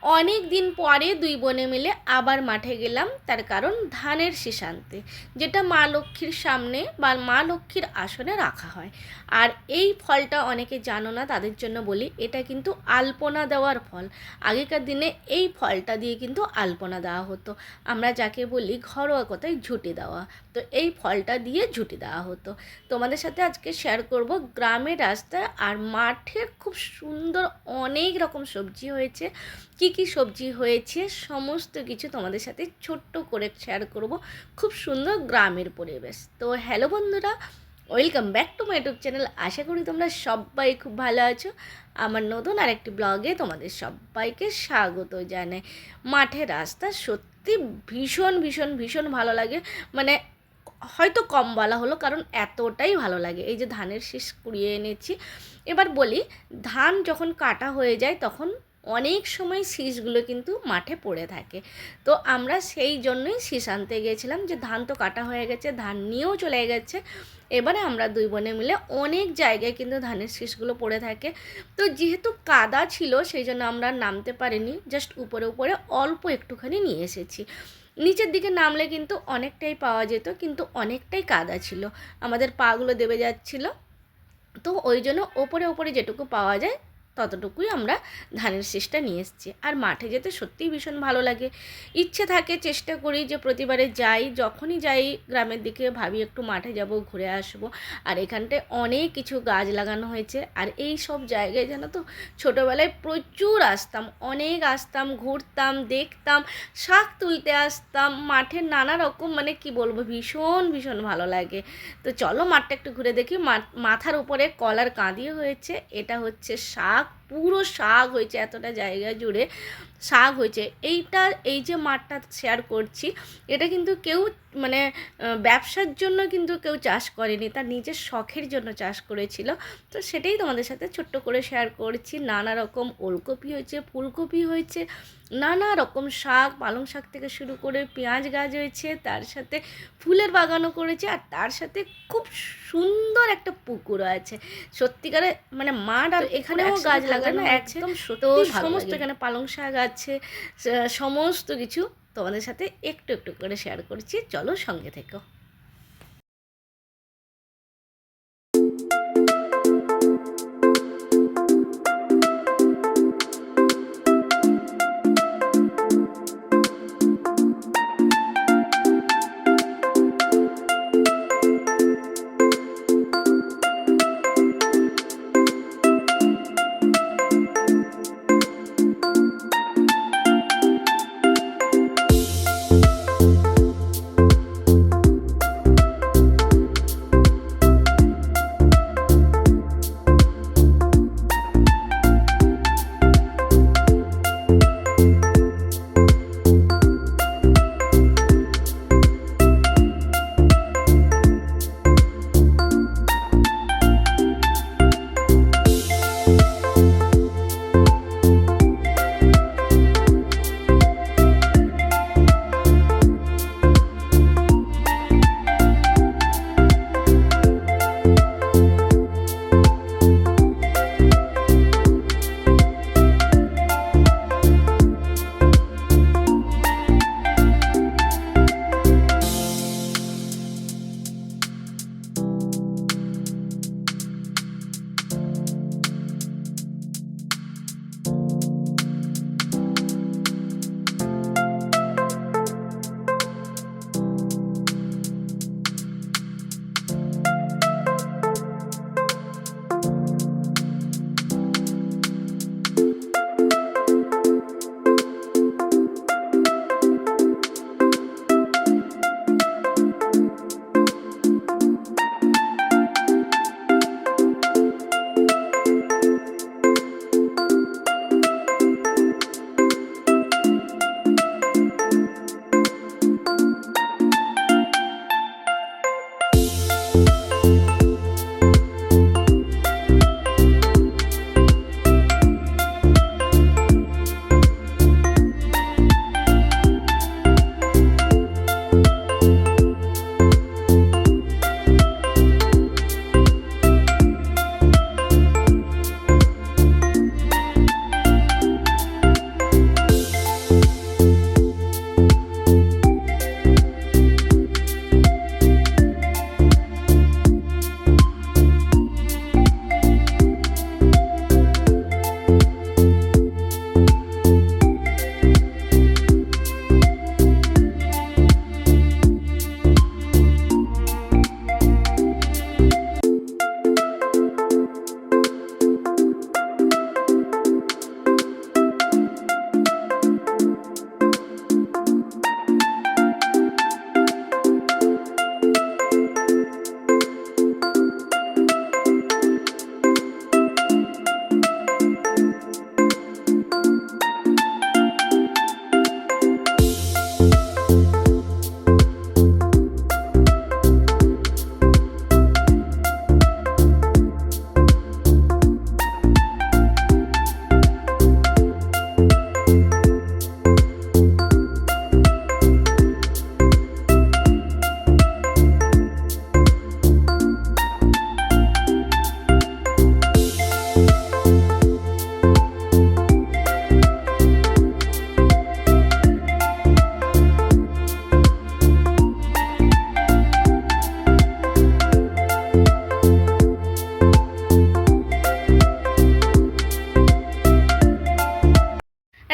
অনেক দিন পরে দুই বোনে মিলে আবার মাঠে গেলাম, তার কারণ ধানের শীষ আনতে, যেটা মা লক্ষ্মীর সামনে বা মা লক্ষ্মীর আসনে রাখা হয়। আর এই ফলটা অনেকে জানো না, তাদের জন্য বলি, এটা কিন্তু আলপনা দেওয়ার ফল। আগেকার দিনে এই ফলটা দিয়ে কিন্তু আলপনা দেওয়া হতো, আমরা যাকে বলি ঘরোয়া কথায় ঝুঁটি দেওয়া। তো এই ফলটা দিয়ে ঝুঁটি দেওয়া হতো। তোমাদের সাথে আজকে শেয়ার করব গ্রামের রাস্তায় আর মাঠে খুব সুন্দর অনেক রকম সবজি হয়েছে। কি কি সবজি হয়েছে সমস্ত কিছু তোমাদের সাথে ছোট্ট করে শেয়ার করব। খুব সুন্দর গ্রামের পরিবেশ। তো হ্যালো বন্ধুরা, welcome back to my YouTube channel. আশা করি তোমরা সবাই খুব ভালো আছো। আমার নতুন আরেকটি ব্লগে তোমাদের সবাইকে স্বাগত জানাই। মাঠের রাস্তা সত্যি ভীষণ ভীষণ ভীষণ ভালো লাগে, মানে হয়তো কম বলা হলো, কারণ এতটাই ভালো লাগে। এই যে ধানের শীষ কুড়িয়ে এনেছি। এবার বলি, ধান যখন কাটা হয়ে যায় তখন অনেক সময় শীষগুলো কিন্তু মাঠে পড়ে থাকে। তো আমরা সেই জন্যই শীষ আনতে গিয়েছিলাম, যে ধান তো কাটা হয়ে গেছে, ধান নিয়েও চলে গেছে। এবারে আমরা দুই বোনে মিলে অনেক জায়গায় কিন্তু ধানের শীষগুলো পড়ে থাকে। তো যেহেতু কাদা ছিল সেই জন্য আমরা নামতে পারিনি, জাস্ট উপরে উপরে অল্প একটুখানি নিয়ে এসেছি। নিচের দিকে নামলে কিন্তু অনেকটাই পাওয়া যেত, কিন্তু অনেকটাই কাদা ছিল, আমাদের পাগুলো দেবে যাচ্ছিলো। তো ওই জন্য ওপরে ওপরে যেটুকু পাওয়া যায় ততটুকুই আমরা ধানের শীষটা নিয়ে এসেছি। আর মাঠে যেতে সত্যিই ভীষণ ভালো লাগে। ইচ্ছে থাকে, চেষ্টা করি যে প্রতিবারে যাই, যখনই যাই গ্রামের দিকে ভাবি একটু মাঠে যাব, ঘুরে আসব। আর এখানটায় অনেক কিছু গাছ লাগানো হয়েছে। আর এই সব জায়গায় জানো তো, ছোটোবেলায় প্রচুর আসতাম, অনেক আসতাম, ঘুরতাম, দেখতাম, শাক তুলতে আসতাম। মাঠের নানা রকম, মানে কি বলবো, ভীষণ ভীষণ ভালো লাগে। তো চলো মাঠটা একটু ঘুরে দেখি। মাথার উপরে কলার কাঁদি হয়েছে, এটা হচ্ছে শাক, পুরো শাক হয়েছে, এতটা জায়গা জুড়ে শাক হয়েছে। এই যে মাঠটা শেয়ার করছি, এটা কিন্তু কেউ মানে ব্যবসার জন্য কিন্তু কেউ চাষ করেনি, তার নিজের শখের জন্য চাষ করেছিল। তো সেটাই তোমাদের সাথে ছোট্ট করে শেয়ার করছি। নানা রকম ওলকপি হয়েছে, ফুলকপি হয়েছে, নানা রকম শাক, পালং শাক থেকে শুরু করে পেঁয়াজ গাছ হয়েছে, তার সাথে ফুলের বাগানও করেছে, আর তার সাথে খুব সুন্দর একটা পুকুরও আছে। সত্যিকারে মানে মাঠ আর এখানেও গাছ লাগানো একদম তো সমস্ত, এখানে পালং শাক আছে, সমস্ত কিছু তোমাদের সাথে একটু একটু করে শেয়ার করছি। চলো সঙ্গে থেকো।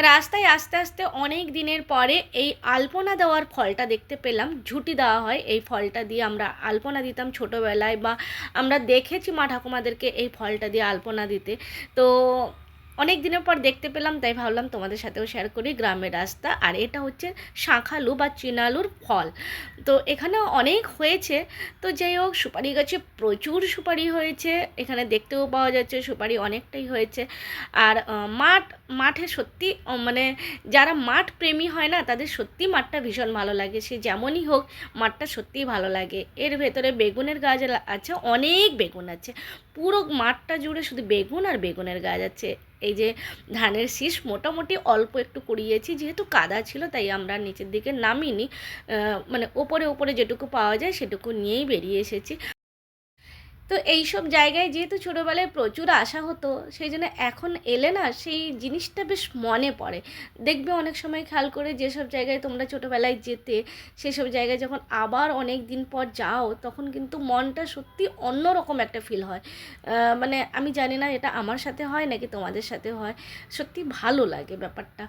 রাস্তায় আস্তে আস্তে অনেক দিনের পরে এই আলপনা দেওয়ার ফলটা দেখতে পেলাম। ঝুঁটি দেওয়া হয়, এই ফলটা দিয়ে আমরা আলপনা দিতাম ছোটোবেলায়, বা আমরা দেখেছি মা ঠাকুমাদেরকে এই ফলটা দিয়ে আলপনা দিতে। তো অনেক দিনের পর দেখতে পেলাম, তাই ভাবলাম তোমাদের সাথেও শেয়ার করি। গ্রামের রাস্তা, আর এটা হচ্ছে শাঁখালু বা চিনালুর ফল। তো এখানে অনেক হয়েছে। তো যাই হোক, সুপারি গাছে প্রচুর সুপারি হয়েছে, এখানে দেখতেও পাওয়া যাচ্ছে সুপারি অনেকটাই হয়েছে। আর মাঠে সত্যি মানে যারা মাঠ প্রেমী হয় না, তাদের সত্যি মাঠটা ভীষণ ভালো লাগে। সে যেমনই হোক, মাঠটা সত্যিই ভালো লাগে। এর ভেতরে বেগুনের গাছ আছে, অনেক বেগুন আছে, পুরো মাঠটা জুড়ে শুধু বেগুন আর বেগুনের গাছ আছে। এই যে ধানের শীষ মোটামুটি অল্প একটু কুড়িয়েছি, যেহেতু কাদা ছিল তাই আমরা নিচের দিকে নামিনি, মানে ওপরে ওপরে যেটুকু পাওয়া যায় সেটুকু নিয়েই বেরিয়ে এসেছি। তো এই সব জায়গায় যেহেতু ছোটোবেলায় প্রচুর আসা হতো, সেই জন্য এখন এলে না সেই জিনিসটা বেশ মনে পড়ে। দেখবে অনেক সময় খেয়াল করে, যেসব জায়গায় তোমরা ছোটোবেলায় যেতে, সেসব জায়গায় যখন আবার অনেক দিন পর যাও, তখন কিন্তু মনটা সত্যি অন্যরকম একটা ফিল হয়। মানে আমি জানি না এটা আমার সাথে হয় নাকি তোমাদের সাথে হয়, সত্যি ভালো লাগে ব্যাপারটা।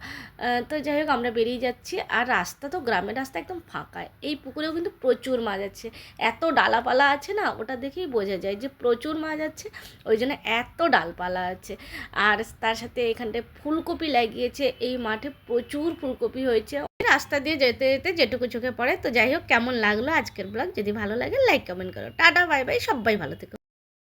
তো যাই হোক, আমরা বেরিয়ে যাচ্ছি। আর রাস্তা তো গ্রামের রাস্তা একদম ফাঁকা। এই পুকুরেও কিন্তু প্রচুর মাছ আছে, এত ডালাপালা আছে না, ওটা দেখেই বোঝা যায় যে প্রচুর মাছ আছে, ওই জন্য এত ডালপালা আছে। আর তার সাথে এখানটায় ফুলকপি লাগিয়েছে, এই মাঠে প্রচুর ফুলকপি হয়েছে। রাস্তা দিয়ে যেতে যেতে যেটুকু চোখে পড়ে। তো যাই হোক, কেমন লাগলো আজকের ব্লগ? যদি ভালো লাগে লাইক কমেন্ট করো। টাটা বাই বাই, সবাই ভালো থেকো।